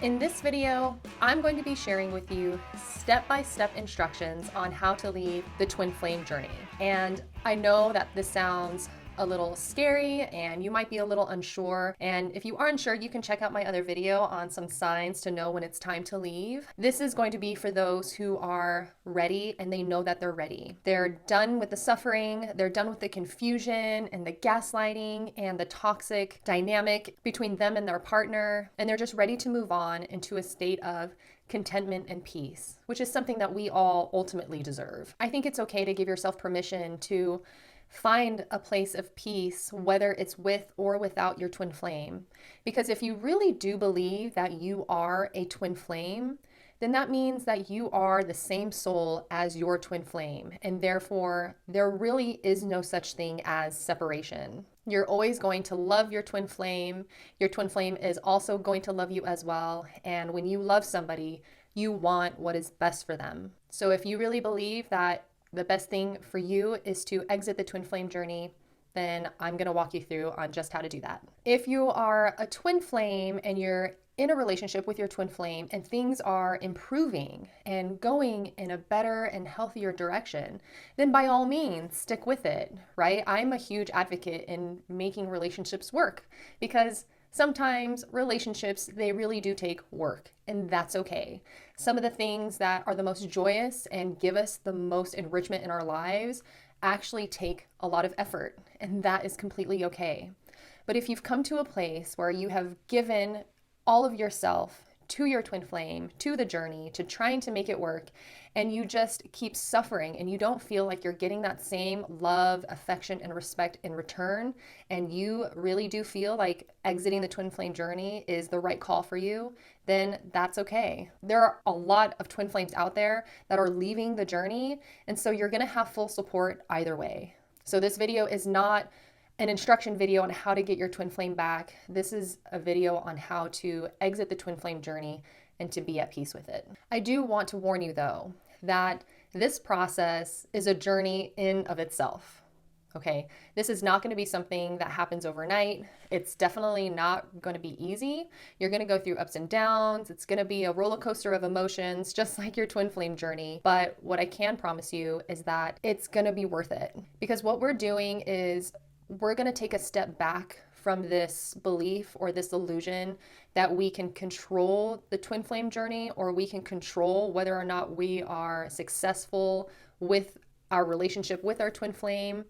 In this video, I'm going to be sharing with you step-by-step instructions on how to lead the twin flame journey. And I know that this sounds a little scary and you might be a little unsure. And if you are unsure, you can check out my other video on some signs to know when it's time to leave. This is going to be for those who are ready and they know that they're ready. They're done with the suffering, they're done with the confusion and the gaslighting and the toxic dynamic between them and their partner, and they're just ready to move on into a state of contentment and peace, which is something that we all ultimately deserve. I think it's okay to give yourself permission to find a place of peace, whether it's with or without your twin flame. Because if you really do believe that you are a twin flame, then that means that you are the same soul as your twin flame. And therefore, there really is no such thing as separation. You're always going to love your twin flame. Your twin flame is also going to love you as well. And when you love somebody, you want what is best for them. So if you really believe that the best thing for you is to exit the twin flame journey, then I'm going to walk you through on just how to do that. If you are a twin flame and you're in a relationship with your twin flame and things are improving and going in a better and healthier direction, then by all means, stick with it, right? I'm a huge advocate in making relationships work because sometimes relationships, they really do take work, and that's okay. Some of the things that are the most joyous and give us the most enrichment in our lives actually take a lot of effort, and that is completely okay. But if you've come to a place where you have given all of yourself to your twin flame, to the journey, to trying to make it work, and you just keep suffering and you don't feel like you're getting that same love, affection, and respect in return, and you really do feel like exiting the twin flame journey is the right call for you, then that's okay. There are a lot of twin flames out there that are leaving the journey, and so you're gonna have full support either way. So this video is not an instruction video on how to get your twin flame back. This is a video on how to exit the twin flame journey and to be at peace with it. I do want to warn you though, that this process is a journey in of itself. Okay, this is not going to be something that happens overnight. It's definitely not going to be easy. You're going to go through ups and downs. It's going to be a roller coaster of emotions, just like your twin flame journey. But what I can promise you is that it's going to be worth it, because what we're doing is we're going to take a step back from this belief or this illusion that we can control the twin flame journey, or we can control whether or not we are successful with our relationship with our twin flame.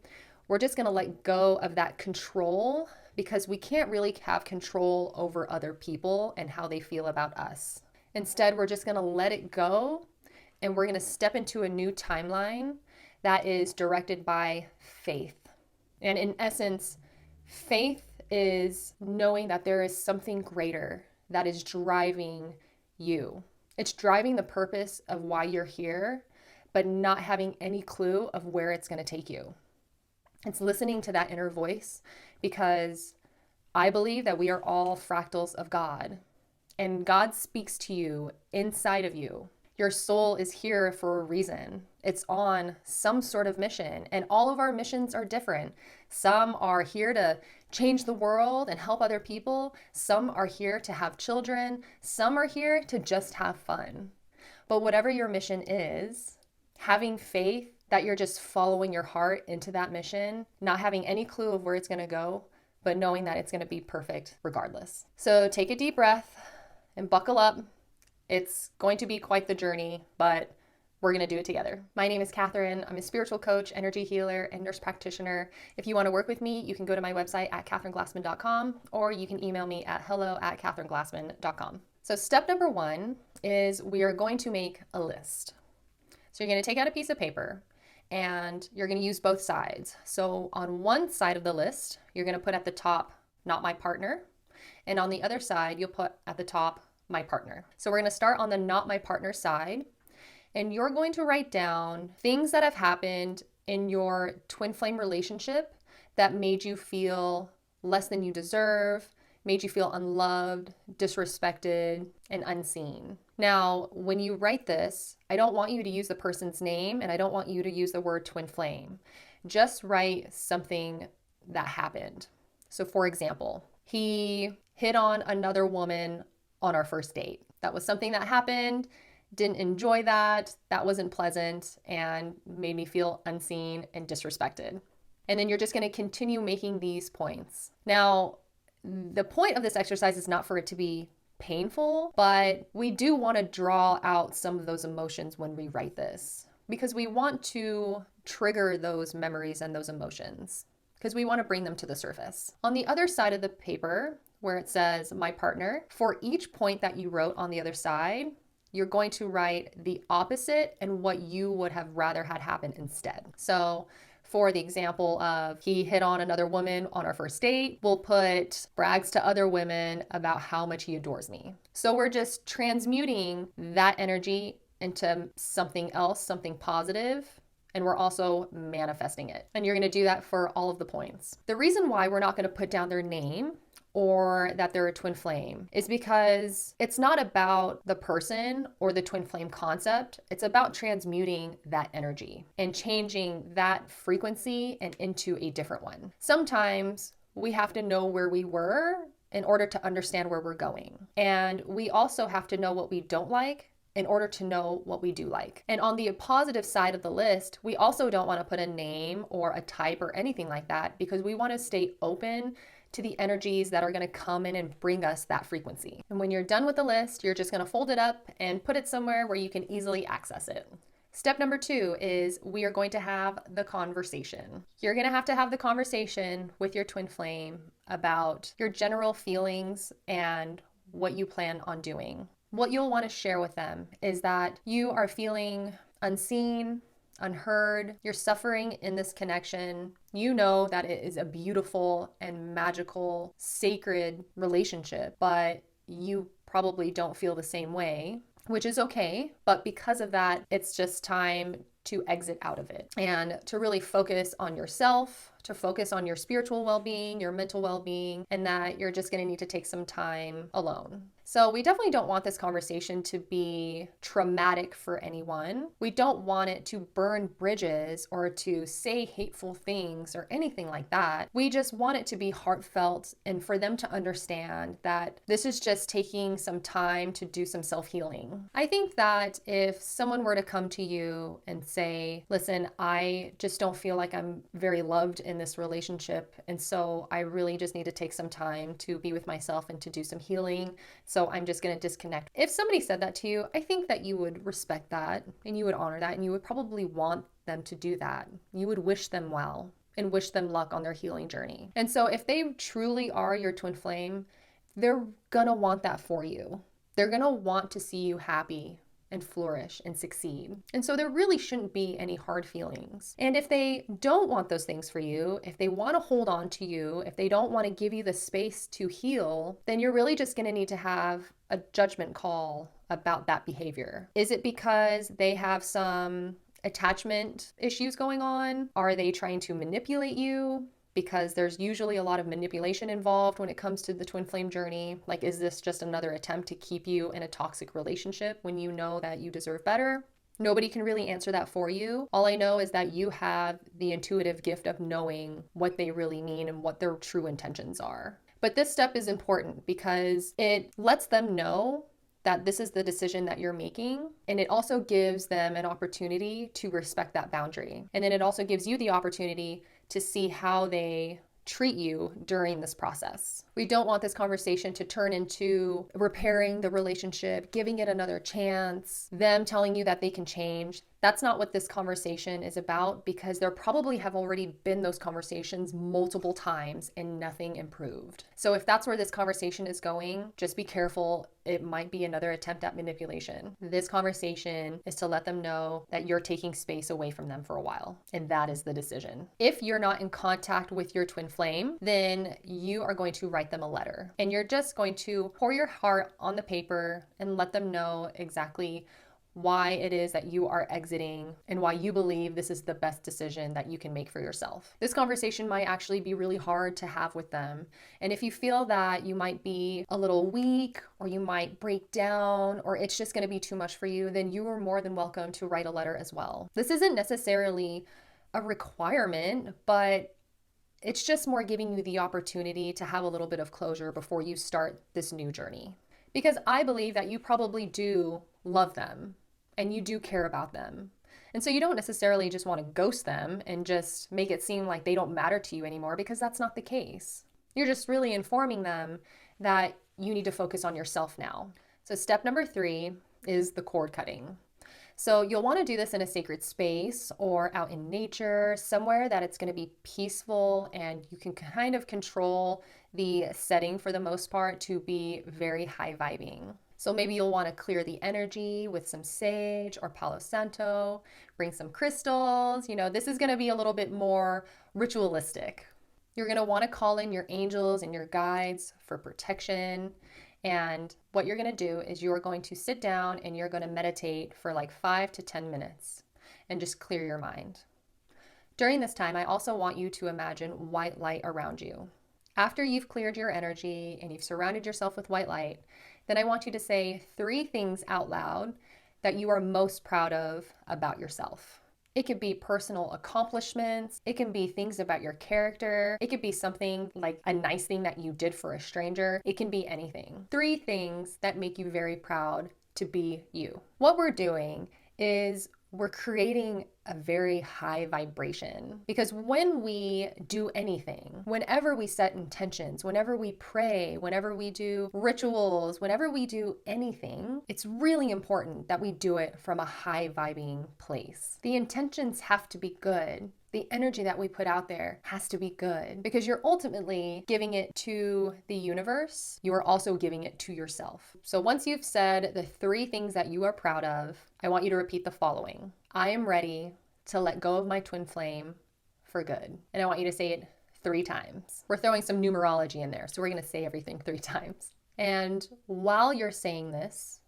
We're just going to let go of that control, because we can't really have control over other people and how they feel about us. Instead, we're just going to let it go, and we're going to step into a new timeline that is directed by faith. And in essence, faith is knowing that there is something greater that is driving you. It's driving the purpose of why you're here, but not having any clue of where it's going to take you. It's listening to that inner voice, because I believe that we are all fractals of God, and God speaks to you inside of you. Your soul is here for a reason. It's on some sort of mission, and all of our missions are different. Some are here to change the world and help other people. Some are here to have children. Some are here to just have fun. But whatever your mission is, having faith that you're just following your heart into that mission, not having any clue of where it's going to go, but knowing that it's going to be perfect regardless. So take a deep breath and buckle up. It's going to be quite the journey, but we're going to do it together. My name is Catherine. I'm a spiritual coach, energy healer, and nurse practitioner. If you want to work with me, you can go to my website at catherineglassman.com, or you can email me at hello@catherineglassman.com. So step number one is we are going to make a list. So you're going to take out a piece of paper and you're going to use both sides. So on one side of the list, you're going to put at the top, not my partner. And on the other side, you'll put at the top, my partner. So we're going to start on the not my partner side, and you're going to write down things that have happened in your twin flame relationship that made you feel less than you deserve, made you feel unloved, disrespected, and unseen. Now, when you write this, I don't want you to use the person's name, and I don't want you to use the word twin flame. Just write something that happened. So for example, he hit on another woman on our first date. That was something that happened, didn't enjoy that, that wasn't pleasant, and made me feel unseen and disrespected. And then you're just going to continue making these points. Now, the point of this exercise is not for it to be painful, but we do want to draw out some of those emotions when we write this because we want to trigger those memories and those emotions because we want to bring them to the surface. On the other side of the paper, where it says my partner, for each point that you wrote on the other side, you're going to write the opposite and what you would have rather had happen instead. So for the example of he hit on another woman on our first date, we'll put brags to other women about how much he adores me. So we're just transmuting that energy into something else, something positive, and we're also manifesting it. And you're going to do that for all of the points. The reason why we're not going to put down their name or that they're a twin flame is because it's not about the person or the twin flame concept. It's about transmuting that energy and changing that frequency and into a different one. Sometimes we have to know where we were in order to understand where we're going. And we also have to know what we don't like in order to know what we do like. And on the positive side of the list, we also don't want to put a name or a type or anything like that because we want to stay open to the energies that are going to come in and bring us that frequency. And when you're done with the list, you're just going to fold it up and put it somewhere where you can easily access it. Step number 2 is we are going to have the conversation. You're going to have the conversation with your twin flame about your general feelings and what you plan on doing. What you'll want to share with them is that you are feeling unseen, unheard, you're suffering in this connection. You know that it is a beautiful and magical, sacred relationship, but you probably don't feel the same way, which is okay. But because of that, it's just time to exit out of it and to really focus on yourself, to focus on your spiritual well-being, your mental well-being, and that you're just going to need to take some time alone. So we definitely don't want this conversation to be traumatic for anyone. We don't want it to burn bridges or to say hateful things or anything like that. We just want it to be heartfelt and for them to understand that this is just taking some time to do some self-healing. I think that if someone were to come to you and say, listen, I just don't feel like I'm very loved in this relationship, and so I really just need to take some time to be with myself and to do some healing. So I'm just going to disconnect. If somebody said that to you, I think that you would respect that and you would honor that and you would probably want them to do that. You would wish them well and wish them luck on their healing journey. And so if they truly are your twin flame, they're going to want that for you. They're going to want to see you happy and flourish and succeed. And so there really shouldn't be any hard feelings. And if they don't want those things for you, if they want to hold on to you, if they don't want to give you the space to heal, then you're really just going to need to have a judgment call about that behavior. Is it because they have some attachment issues going on? Are they trying to manipulate you? Because there's usually a lot of manipulation involved when it comes to the twin flame journey. Like, is this just another attempt to keep you in a toxic relationship when you know that you deserve better? Nobody can really answer that for you. All I know is that you have the intuitive gift of knowing what they really mean and what their true intentions are. But this step is important because it lets them know that this is the decision that you're making. And it also gives them an opportunity to respect that boundary. And then it also gives you the opportunity to see how they treat you during this process. We don't want this conversation to turn into repairing the relationship, giving it another chance, them telling you that they can change. That's not what this conversation is about, because there probably have already been those conversations multiple times and nothing improved. So if that's where this conversation is going, just be careful. It might be another attempt at manipulation. This conversation is to let them know that you're taking space away from them for a while, and that is the decision. If you're not in contact with your twin flame, then you are going to write them a letter, and you're just going to pour your heart on the paper and let them know exactly why it is that you are exiting and why you believe this is the best decision that you can make for yourself. This conversation might actually be really hard to have with them. And if you feel that you might be a little weak or you might break down or it's just going to be too much for you, then you are more than welcome to write a letter as well. This isn't necessarily a requirement, but it's just more giving you the opportunity to have a little bit of closure before you start this new journey. because I believe that you probably do love them and you do care about them. And so you don't necessarily just want to ghost them and just make it seem like they don't matter to you anymore, because that's not the case. You're just really informing them that you need to focus on yourself now. So step number 3 is the cord cutting. So you'll want to do this in a sacred space or out in nature, somewhere that it's going to be peaceful and you can kind of control the setting for the most part to be very high vibing. So maybe you'll want to clear the energy with some sage or Palo Santo, bring some crystals. This is going to be a little bit more ritualistic. You're going to want to call in your angels and your guides for protection. And what you're going to do is you're going to sit down and you're going to meditate for like 5 to 10 minutes and just clear your mind. During this time, I also want you to imagine white light around you. After you've cleared your energy and you've surrounded yourself with white light, then I want you to say 3 things out loud that you are most proud of about yourself. It could be personal accomplishments. It can be things about your character. It could be something like a nice thing that you did for a stranger. It can be anything. 3 things that make you very proud to be you. What we're doing is we're creating a very high vibration, because when we do anything, whenever we set intentions, whenever we pray, whenever we do rituals, whenever we do anything, it's really important that we do it from a high vibing place. The intentions have to be good. The energy that we put out there has to be good, because you're ultimately giving it to the universe. You are also giving it to yourself. So once you've said the 3 things that you are proud of, I want you to repeat the following. I am ready to let go of my twin flame for good. And I want you to say it 3 times. We're throwing some numerology in there, so we're going to say everything 3 times. And while you're saying this,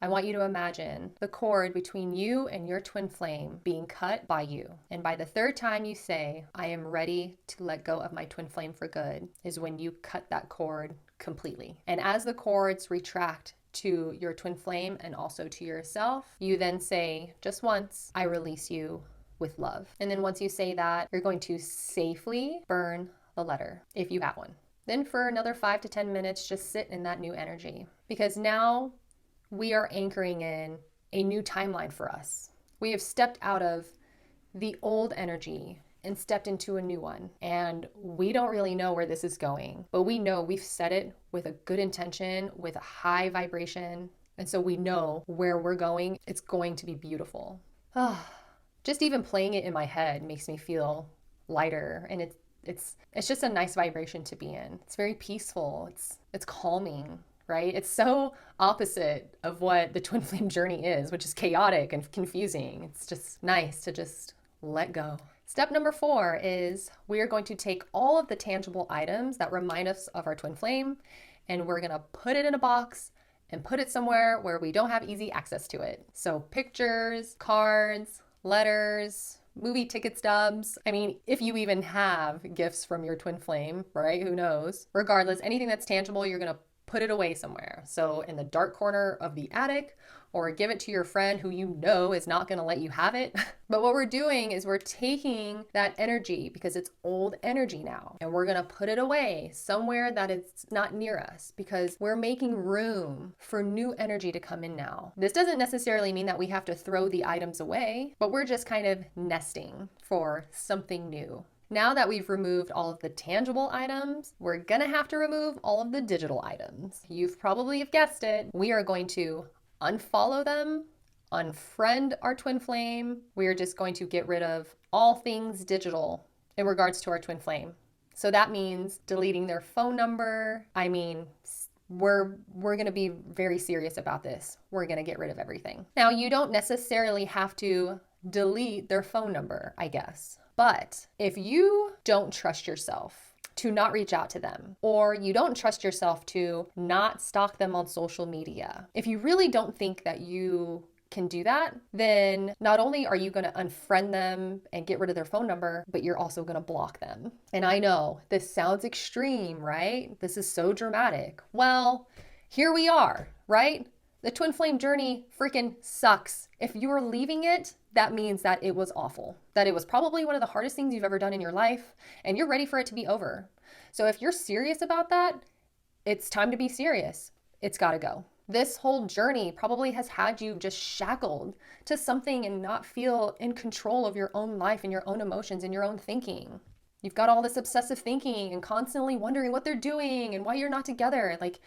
I want you to imagine the cord between you and your twin flame being cut by you. And by the 3rd time you say, I am ready to let go of my twin flame for good, is when you cut that cord completely. And as the cords retract to your twin flame and also to yourself, you then say just once, I release you with love. And then once you say that, you're going to safely burn the letter if you have one. Then for another 5 to 10 minutes, just sit in that new energy, because now we are anchoring in a new timeline for us. We have stepped out of the old energy and stepped into a new one. And we don't really know where this is going, but we know we've set it with a good intention, with a high vibration. And so we know where we're going. It's going to be beautiful. Just even playing it in my head makes me feel lighter. And it's just a nice vibration to be in. It's very peaceful. It's calming, right? It's so opposite of what the twin flame journey is, which is chaotic and confusing. It's just nice to just let go. Step number 4 is we are going to take all of the tangible items that remind us of our twin flame, and we're going to put it in a box and put it somewhere where we don't have easy access to it. So pictures, cards, letters, movie ticket stubs. I mean, if you even have gifts from your twin flame, right? Who knows? Regardless, anything that's tangible, you're going to put it away somewhere. So in the dark corner of the attic, or give it to your friend who you know is not going to let you have it. But what we're doing is we're taking that energy, because it's old energy now, and we're going to put it away somewhere that it's not near us, because we're making room for new energy to come in now. This doesn't necessarily mean that we have to throw the items away, but we're just kind of nesting for something new. Now that we've removed all of the tangible items, we're gonna have to remove all of the digital items. You've probably have guessed it. We are going to unfollow them, unfriend our twin flame. We are just going to get rid of all things digital in regards to our twin flame. So that means deleting their phone number. I mean, we're going to be very serious about this. We're going to get rid of everything. Now, you don't necessarily have to delete their phone number, I guess. But if you don't trust yourself to not reach out to them, or you don't trust yourself to not stalk them on social media, if you really don't think that you can do that, then not only are you going to unfriend them and get rid of their phone number, but you're also going to block them. And I know this sounds extreme, right? This is so dramatic. Well, here we are, right? The twin flame journey freaking sucks. If you are leaving it, that means that it was awful, that it was probably one of the hardest things you've ever done in your life, and you're ready for it to be over. So if you're serious about that, it's time to be serious. it's got to go. This whole journey probably has had you just shackled to something and not feel in control of your own life and your own emotions and your own thinking. You've got all this obsessive thinking and constantly wondering what they're doing and why you're not together. Like,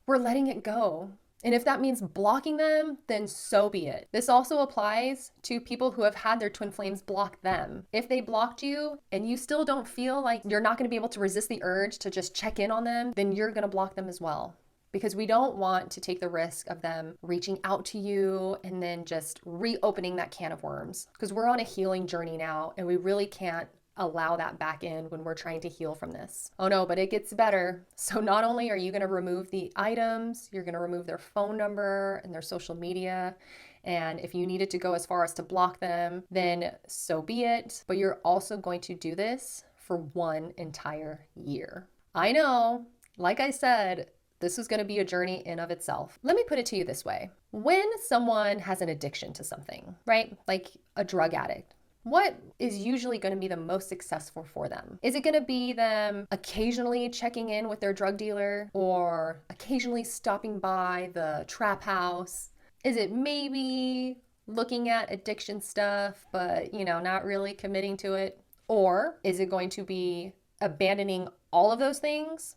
we're letting it go. And if that means blocking them, then so be it. This also applies to people who have had their twin flames block them. If they blocked you and you still don't feel like you're not going to be able to resist the urge to just check in on them, then you're going to block them as well. Because we don't want to take the risk of them reaching out to you and then just reopening that can of worms. Because we're on a healing journey now and we really can't allow that back in when we're trying to heal from this. Oh no, but it gets better. So not only are you going to remove the items, you're going to remove their phone number and their social media. And if you needed to go as far as to block them, then so be it. But you're also going to do this for 1 entire year. I know, like I said, this is going to be a journey in of itself. Let me put it to you this way. When someone has an addiction to something, right? Like a drug addict, what is usually going to be the most successful for them? Is it going to be them occasionally checking in with their drug dealer or occasionally stopping by the trap house? Is it maybe looking at addiction stuff, but, not really committing to it? Or is it going to be abandoning all of those things,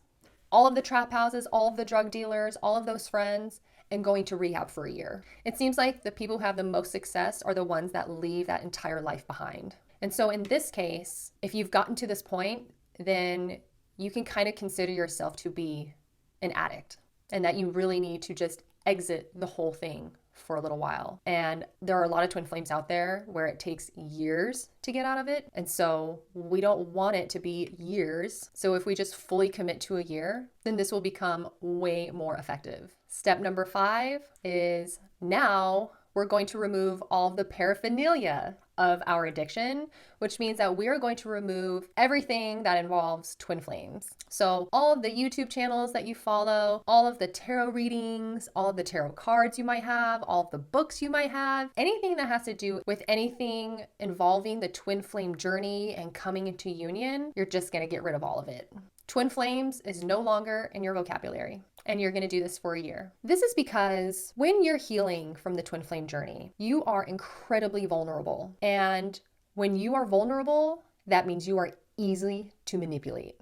all of the trap houses, all of the drug dealers, all of those friends, and going to rehab for a year? It seems like the people who have the most success are the ones that leave that entire life behind. And so in this case, if you've gotten to this point, then you can kind of consider yourself to be an addict and that you really need to just exit the whole thing for a little while. And there are a lot of twin flames out there where it takes years to get out of it. And so we don't want it to be years. So if we just fully commit to a year, then this will become way more effective. Step number 5 is now we're going to remove all of the paraphernalia of our addiction, which means that we are going to remove everything that involves twin flames. So all of the YouTube channels that you follow, all of the tarot readings, all of the tarot cards you might have, all of the books you might have, anything that has to do with anything involving the twin flame journey and coming into union, you're just going to get rid of all of it. Twin flames is no longer in your vocabulary, and you're going to do this for a year. This is because when you're healing from the twin flame journey, you are incredibly vulnerable. And when you are vulnerable, that means you are easy to manipulate.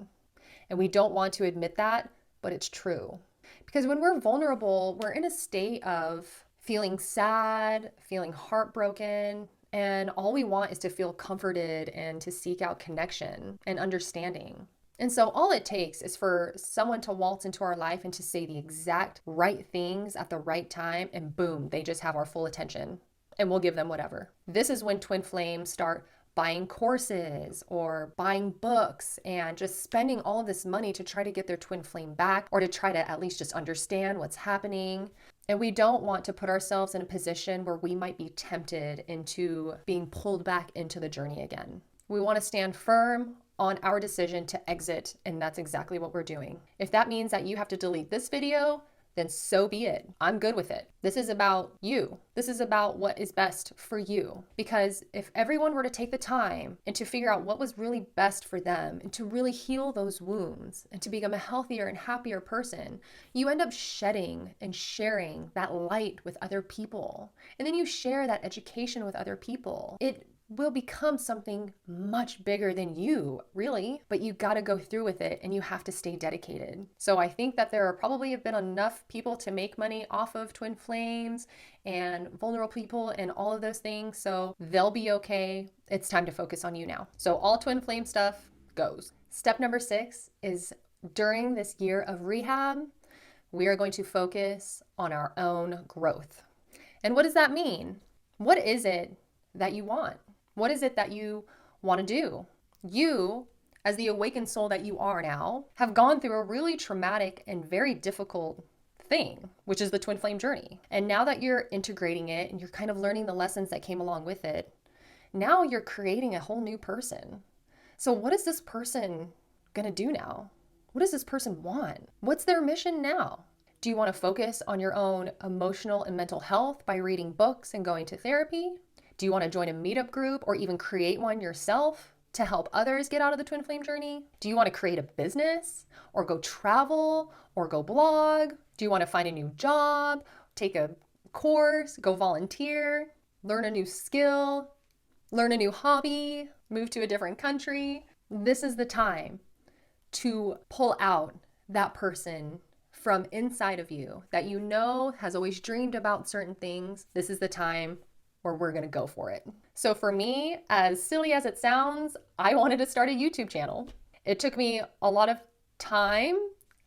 And we don't want to admit that, but it's true. Because when we're vulnerable, we're in a state of feeling sad, feeling heartbroken, and all we want is to feel comforted and to seek out connection and understanding. And so all it takes is for someone to waltz into our life and to say the exact right things at the right time, and boom, they just have our full attention, and we'll give them whatever. This is when twin flames start buying courses or buying books and just spending all of this money to try to get their twin flame back, or to try to at least just understand what's happening. And we don't want to put ourselves in a position where we might be tempted into being pulled back into the journey again. We want to stand firm on our decision to exit, and that's exactly what we're doing. If that means that you have to delete this video, then so be it. I'm good with it. This is about you. This is about what is best for you. Because if everyone were to take the time and to figure out what was really best for them and to really heal those wounds and to become a healthier and happier person, you end up shedding and sharing that light with other people. And then you share that education with other people. It will become something much bigger than you, really, but you got to go through with it and you have to stay dedicated. So I think that there are probably have been enough people to make money off of twin flames and vulnerable people and all of those things, so they'll be okay. It's time to focus on you now. So all twin flame stuff goes. Step number 6 is during this year of rehab, we are going to focus on our own growth. And what does that mean? What is it that you want? What is it that you want to do? You, as the awakened soul that you are now, have gone through a really traumatic and very difficult thing, which is the twin flame journey. And now that you're integrating it and you're kind of learning the lessons that came along with it, now you're creating a whole new person. So what is this person going to do now? What does this person want? What's their mission now? Do you want to focus on your own emotional and mental health by reading books and going to therapy? Do you want to join a meetup group or even create one yourself? to help others get out of the twin flame journey? Do you want to create a business or go travel or go blog? Do you want to find a new job, take a course, go volunteer, learn a new skill, learn a new hobby, move to a different country? This is the time to pull out that person from inside of you that you know has always dreamed about certain things. This is the time where we're going to go for it. So for me, as silly as it sounds, I wanted to start a YouTube channel. It took me a lot of time,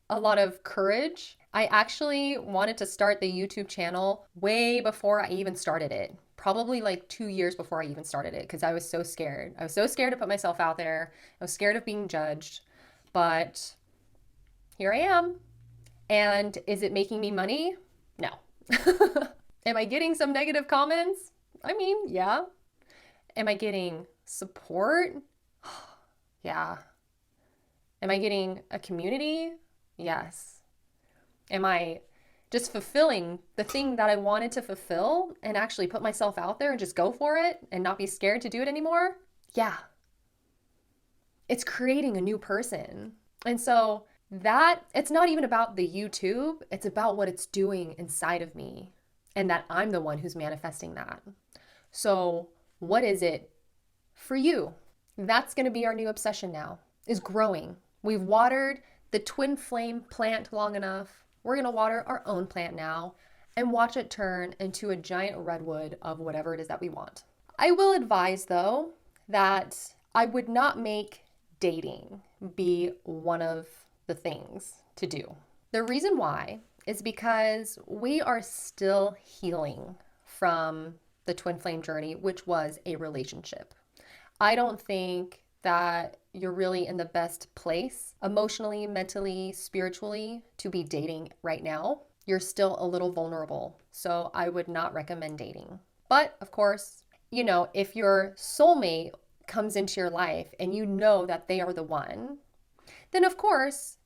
a lot of courage. I actually wanted to start the YouTube channel way before I even started it. Probably like 2 years before I even started it, because I was so scared. I was so scared to put myself out there. I was scared of being judged. But here I am. And is it making me money? No. Am I getting some negative comments? I mean, yeah. Am I getting support? Yeah. Am I getting a community? Yes. Am I just fulfilling the thing that I wanted to fulfill and actually put myself out there and just go for it and not be scared to do it anymore? Yeah. It's creating a new person. And so that, it's not even about the YouTube, it's about what it's doing inside of me and that I'm the one who's manifesting that. So what is it for you? That's going to be our new obsession now, is growing. We've watered the twin flame plant long enough. We're going to water our own plant now and watch it turn into a giant redwood of whatever it is that we want. I will advise, though, that I would not make dating be one of the things to do. The reason why is because we are still healing from the twin flame journey, which was a relationship. I don't think that you're really in the best place emotionally, mentally, spiritually to be dating right now. You're still a little vulnerable. So I would not recommend dating. But of course, you know, if your soulmate comes into your life and you know that they are the one, then of course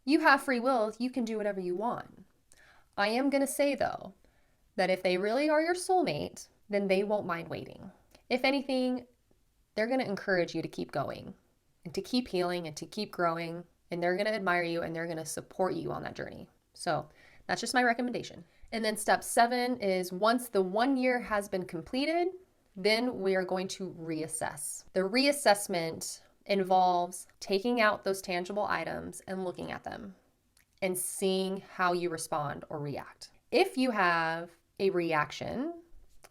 you have free will. You can do whatever you want. I am going to say though, that if they really are your soulmate, then they won't mind waiting. If anything, they're going to encourage you to keep going and to keep healing and to keep growing, and they're going to admire you and they're going to support you on that journey. So that's just my recommendation. And then step 7 is once the 1 year has been completed, then we are going to reassess. The reassessment involves taking out those tangible items and looking at them and seeing how you respond or react. If you have a reaction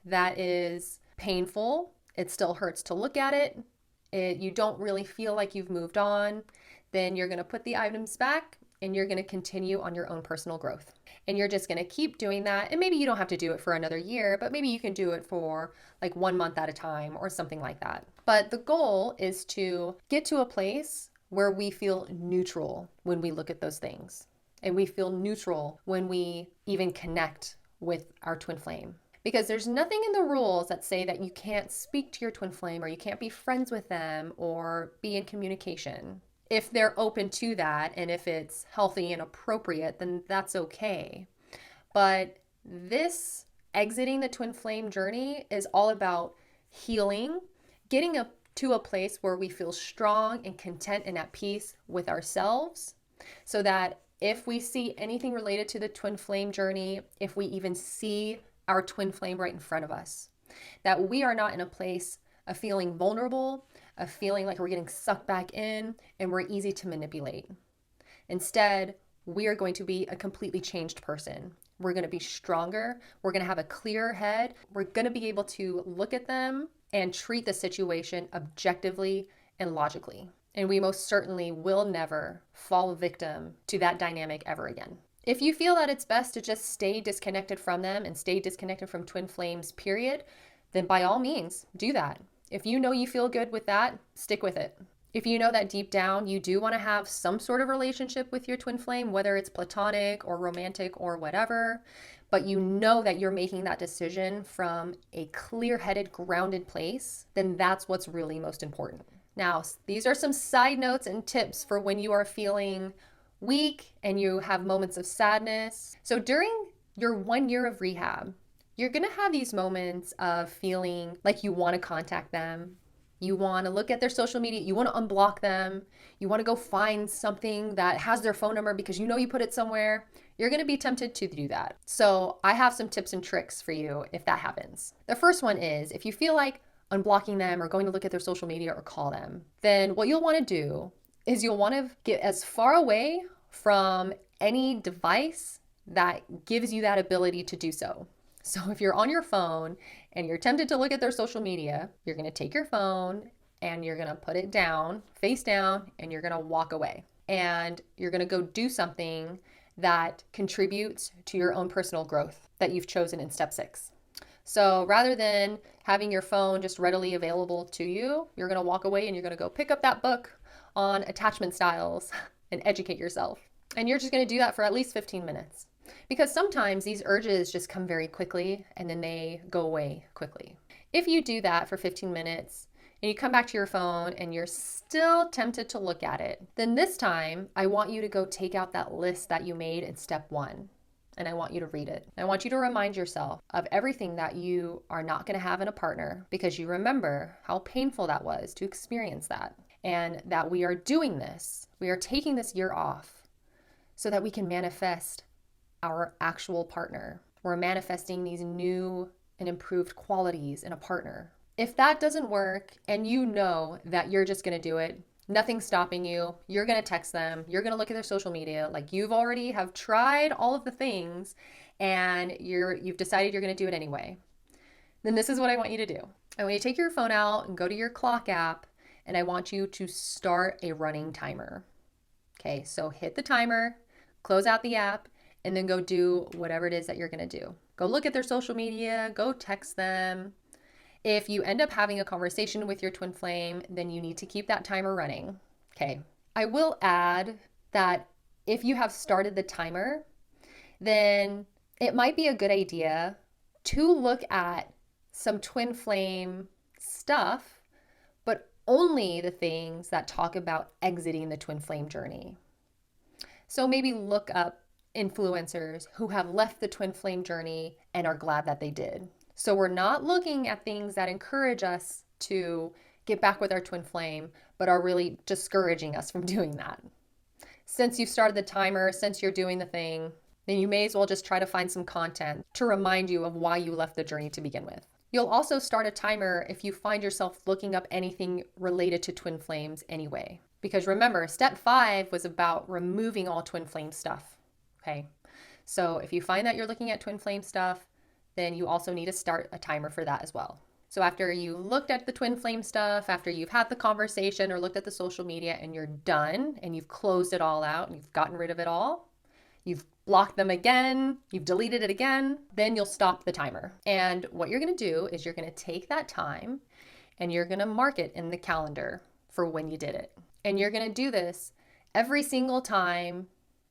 that is painful, it still hurts to look at it, you don't really feel like you've moved on, then you're going to put the items back and you're going to continue on your own personal growth. And you're just going to keep doing that. And maybe you don't have to do it for another year, but maybe you can do it for like 1 month at a time or something like that. But the goal is to get to a place where we feel neutral when we look at those things. And we feel neutral when we even connect with our twin flame. Because there's nothing in the rules that say that you can't speak to your twin flame or you can't be friends with them or be in communication. If they're open to that and if it's healthy and appropriate, then that's okay. But this exiting the twin flame journey is all about healing, getting to a place where we feel strong and content and at peace with ourselves, so that if we see anything related to the twin flame journey, if we even see our twin flame right in front of us, that we are not in a place of feeling vulnerable, of feeling like we're getting sucked back in and we're easy to manipulate. Instead, we are going to be a completely changed person. We're going to be stronger. We're going to have a clearer head. We're going to be able to look at them and treat the situation objectively and logically. And we most certainly will never fall victim to that dynamic ever again. If you feel that it's best to just stay disconnected from them and stay disconnected from twin flames, period, then by all means, do that. If you know you feel good with that, stick with it. If you know that deep down you do want to have some sort of relationship with your twin flame, whether it's platonic or romantic or whatever, but you know that you're making that decision from a clear-headed, grounded place, then that's what's really most important. Now, these are some side notes and tips for when you are feeling weak and you have moments of sadness. So during your 1 year of rehab, you're going to have these moments of feeling like you want to contact them, You want to look at their social media. You want to unblock them. You want to go find something that has their phone number because you know you put it somewhere. You're going to be tempted to do that. So I have some tips and tricks for you if that happens. The first one is if you feel like unblocking them or going to look at their social media or call them, then what you'll want to do is you'll want to get as far away from any device that gives you that ability to do so. So if you're on your phone and you're tempted to look at their social media, you're going to take your phone and you're going to put it down, face down, and you're going to walk away. And you're going to go do something that contributes to your own personal growth that you've chosen in step 6. So rather than having your phone just readily available to you, you're going to walk away and you're going to go pick up that book on attachment styles and educate yourself. And you're just going to do that for at least 15 minutes. Because sometimes these urges just come very quickly and then they go away quickly. If you do that for 15 minutes and you come back to your phone and you're still tempted to look at it, then this time I want you to go take out that list that you made in step 1 and I want you to read it. I want you to remind yourself of everything that you are not going to have in a partner because you remember how painful that was to experience that, and that we are doing this. We are taking this year off so that we can manifest our actual partner. We're manifesting these new and improved qualities in a partner. If that doesn't work and you know that you're just going to do it, nothing's stopping you, you're going to text them, you're going to look at their social media, like you've already have tried all of the things and you've decided you're going to do it anyway, then this is what I want you to do. I want you to take your phone out and go to your clock app and I want you to start a running timer. Okay, so hit the timer, close out the app, and then go do whatever it is that you're going to do. Go look at their social media, go text them. If you end up having a conversation with your twin flame, then you need to keep that timer running. Okay. I will add that if you have started the timer, then it might be a good idea to look at some twin flame stuff, but only the things that talk about exiting the twin flame journey. So maybe look up influencers who have left the twin flame journey and are glad that they did. So we're not looking at things that encourage us to get back with our twin flame, but are really discouraging us from doing that. Since you've started the timer, since you're doing the thing, then you may as well just try to find some content to remind you of why you left the journey to begin with. You'll also start a timer if you find yourself looking up anything related to twin flames anyway. Because remember, step 5 was about removing all twin flame stuff. Okay, so if you find that you're looking at twin flame stuff, then you also need to start a timer for that as well. So after you looked at the twin flame stuff, after you've had the conversation or looked at the social media and you're done and you've closed it all out and you've gotten rid of it all, you've blocked them again, you've deleted it again, then you'll stop the timer. And what you're going to do is you're going to take that time and you're going to mark it in the calendar for when you did it. And you're going to do this every single time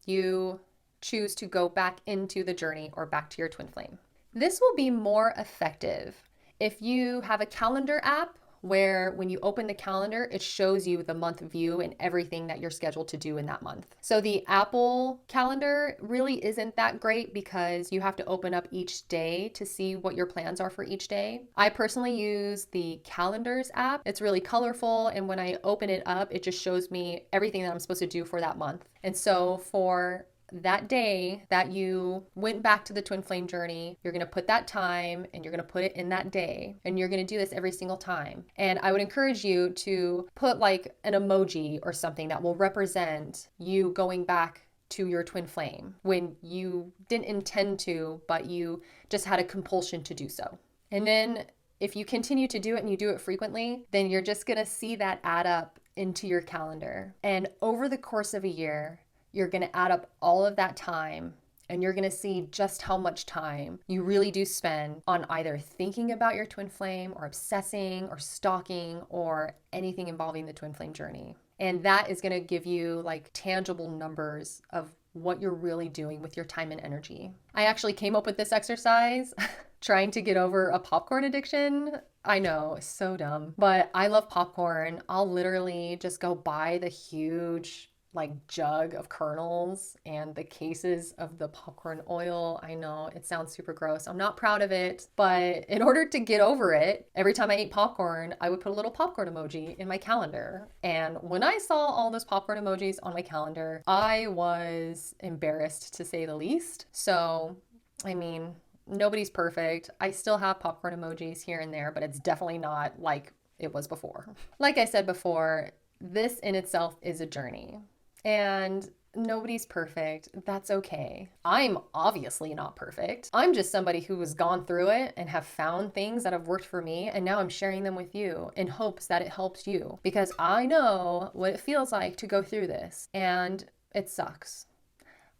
you choose to go back into the journey or back to your twin flame. This will be more effective if you have a calendar app where when you open the calendar, it shows you the month view and everything that you're scheduled to do in that month. So the Apple calendar really isn't that great because you have to open up each day to see what your plans are for each day. I personally use the Calendars app. It's really colorful, and when I open it up, it just shows me everything that I'm supposed to do for that month. And so for that day that you went back to the twin flame journey, you're going to put that time and you're going to put it in that day, and you're going to do this every single time. And I would encourage you to put like an emoji or something that will represent you going back to your twin flame when you didn't intend to, but you just had a compulsion to do so. And then if you continue to do it and you do it frequently, then you're just going to see that add up into your calendar. And over the course of a year, you're going to add up all of that time and you're going to see just how much time you really do spend on either thinking about your twin flame or obsessing or stalking or anything involving the twin flame journey. And that is going to give you like tangible numbers of what you're really doing with your time and energy. I actually came up with this exercise trying to get over a popcorn addiction. I know, so dumb, but I love popcorn. I'll literally just go buy the huge like jug of kernels and the cases of the popcorn oil. I know it sounds super gross. I'm not proud of it, but in order to get over it, every time I ate popcorn, I would put a little popcorn emoji in my calendar. And when I saw all those popcorn emojis on my calendar, I was embarrassed to say the least. So, I mean, nobody's perfect. I still have popcorn emojis here and there, but it's definitely not like it was before. Like I said before, this in itself is a journey. And nobody's perfect. That's okay. I'm obviously not perfect. I'm just somebody who has gone through it and have found things that have worked for me. And now I'm sharing them with you in hopes that it helps you, because I know what it feels like to go through this, and it sucks.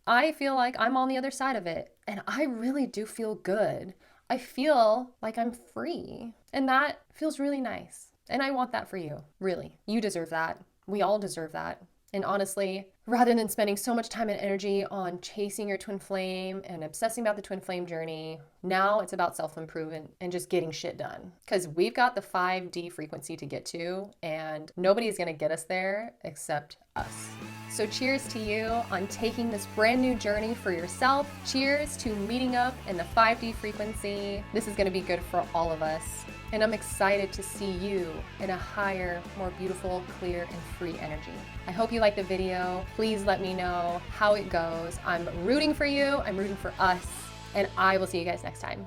I feel like I'm on the other side of it, and I really do feel good. I feel like I'm free, and that feels really nice. And I want that for you, really. You deserve that. We all deserve that. And honestly, rather than spending so much time and energy on chasing your twin flame and obsessing about the twin flame journey, now it's about self-improvement and just getting shit done. Because we've got the 5D frequency to get to, and nobody's gonna get us there except us. So cheers to you on taking this brand new journey for yourself. Cheers to meeting up in the 5D frequency. This is gonna be good for all of us. And I'm excited to see you in a higher, more beautiful, clear, and free energy. I hope you liked the video. Please let me know how it goes. I'm rooting for you. I'm rooting for us. And I will see you guys next time.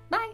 Bye.